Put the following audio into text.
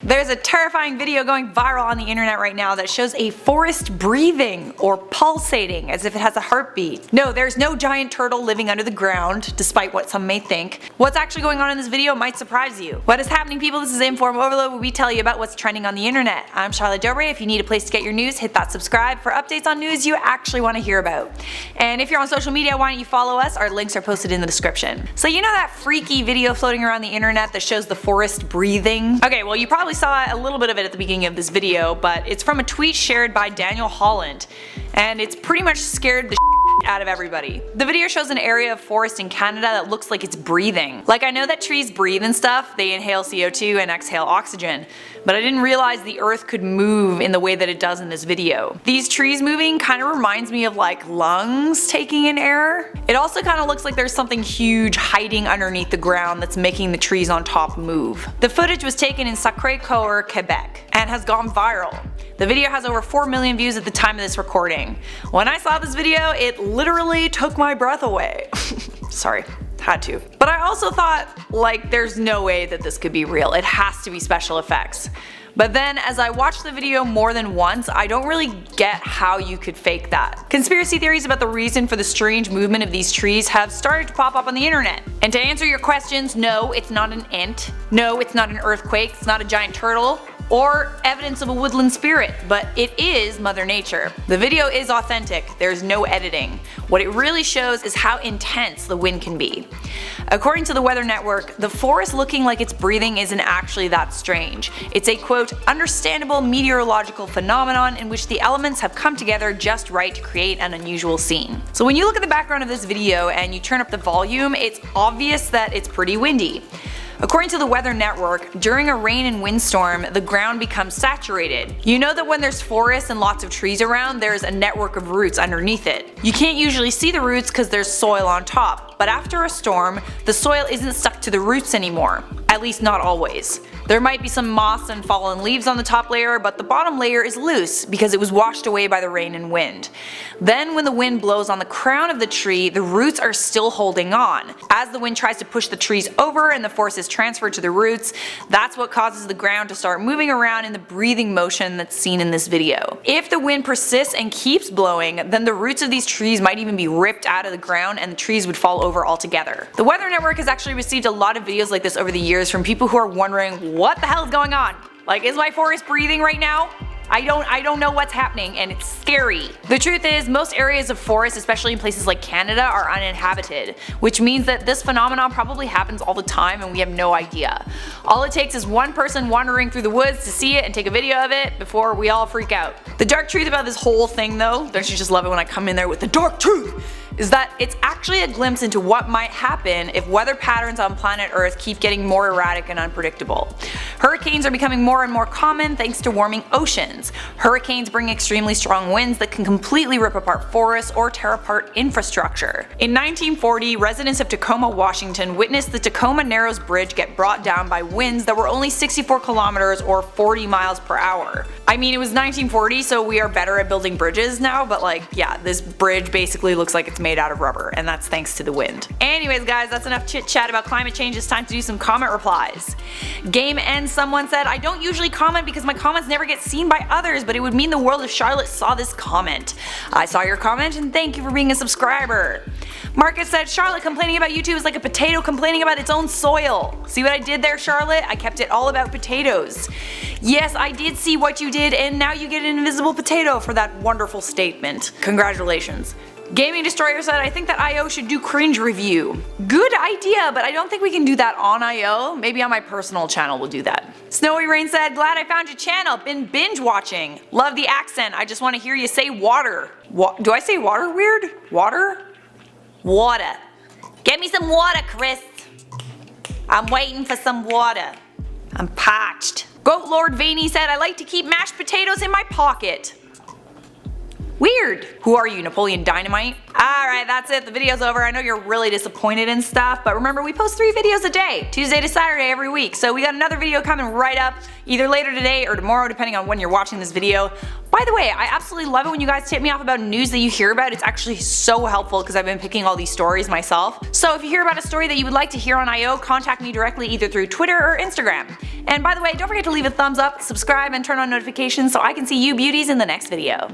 There's a terrifying video going viral on the internet right now that shows a forest breathing or pulsating as if it has a heartbeat. No, there's no giant turtle living under the ground, despite what some may think. What's actually going on in this video might surprise you. What is happening, people? This is InformOverload, where we tell you about what's trending on the internet. I'm Charlotte Dobre. If you need a place to get your news, hit that subscribe for updates on news you actually want to hear about. And if you're on social media, why don't you follow us? Our links are posted in the description. So you know that freaky video floating around the internet that shows the forest breathing? Okay, well you probably saw a little bit of it at the beginning of this video, but it's from a tweet shared by Daniel Holland, and it's pretty much scared the out of everybody. The video shows an area of forest in Canada that looks like it's breathing. Like, I know that trees breathe and stuff, they inhale CO2 and exhale oxygen, but I didn't realize the earth could move in the way that it does in this video. These trees moving kind of reminds me of like lungs taking in air. It also kind of looks like there's something huge hiding underneath the ground that's making the trees on top move. The footage was taken in Sacré-Cœur, Quebec, and has gone viral. The video has over 4 million views at the time of this recording. When I saw this video, it literally took my breath away. Sorry, had to. But I also thought, like, there's no way that this could be real. It has to be special effects. But then, as I watched the video more than once, I don't really get how you could fake that. Conspiracy theories about the reason for the strange movement of these trees have started to pop up on the internet. And to answer your questions, no, it's not an ant. No, it's not an earthquake. It's not a giant turtle. Or evidence of a woodland spirit, but it is Mother Nature. The video is authentic, there's no editing. What it really shows is how intense the wind can be. According to the Weather Network, the forest looking like it's breathing isn't actually that strange. It's a quote, understandable meteorological phenomenon in which the elements have come together just right to create an unusual scene. So when you look at the background of this video and you turn up the volume, it's obvious that it's pretty windy. According to the Weather Network, during a rain and windstorm, the ground becomes saturated. You know that when there's forests and lots of trees around, there's a network of roots underneath it. You can't usually see the roots because there's soil on top, but after a storm, the soil isn't stuck to the roots anymore. At least not always. There might be some moss and fallen leaves on the top layer, but the bottom layer is loose because it was washed away by the rain and wind. Then when the wind blows on the crown of the tree, the roots are still holding on. As the wind tries to push the trees over and the force is transferred to the roots, that's what causes the ground to start moving around in the breathing motion that's seen in this video. If the wind persists and keeps blowing, then the roots of these trees might even be ripped out of the ground and the trees would fall over altogether. The Weather Network has actually received a lot of videos like this over the years from people who are wondering what the hell is going on? Like, is my forest breathing right now? I don't know what's happening, and it's scary. The truth is, most areas of forest, especially in places like Canada, are uninhabited, which means that this phenomenon probably happens all the time and we have no idea. All it takes is one person wandering through the woods to see it and take a video of it before we all freak out. The dark truth about this whole thing though, don't you just love it when I come in there with the dark truth, is that it's actually a glimpse into what might happen if weather patterns on planet Earth keep getting more erratic and unpredictable. Hurricanes are becoming more and more common thanks to warming oceans. Hurricanes bring extremely strong winds that can completely rip apart forests or tear apart infrastructure. In 1940, residents of Tacoma, Washington witnessed the Tacoma Narrows Bridge get brought down by winds that were only 64 kilometers or 40 miles per hour. I mean, it was 1940, so we are better at building bridges now, but like, yeah, this bridge basically looks like it's made out of rubber, and that's thanks to the wind. Anyways guys, that's enough chit chat about climate change. It's time to do some comment replies. Game Ends someone said, I don't usually comment because my comments never get seen by others, but it would mean the world if Charlotte saw this comment. I saw your comment and thank you for being a subscriber. Marcus said, Charlotte complaining about YouTube is like a potato complaining about its own soil. See what I did there, Charlotte? I kept it all about potatoes. Yes, I did see what you did, and now you get an invisible potato for that wonderful statement. Congratulations. Gaming Destroyer said, I think that IO should do cringe review. Good idea, but I don't think we can do that on IO. Maybe on my personal channel we'll do that. Snowy Rain said, glad I found your channel, been binge watching. Love the accent, I just want to hear you say water. Do I say water weird? Water? Water. Get me some water, Chris. I'm waiting for some water. I'm parched. Goat Lord Vaney said, I like to keep mashed potatoes in my pocket. Weird. Who are you, Napoleon Dynamite? Alright, that's it. The video's over. I know you're really disappointed and stuff, but remember we post 3 videos a day, Tuesday to Saturday every week. So we got another video coming right up, either later today or tomorrow, depending on when you're watching this video. By the way, I absolutely love it when you guys tip me off about news that you hear about. It's actually so helpful because I've been picking all these stories myself. So if you hear about a story that you would like to hear on I.O., contact me directly either through Twitter or Instagram. And by the way, don't forget to leave a thumbs up, subscribe, and turn on notifications so I can see you beauties in the next video.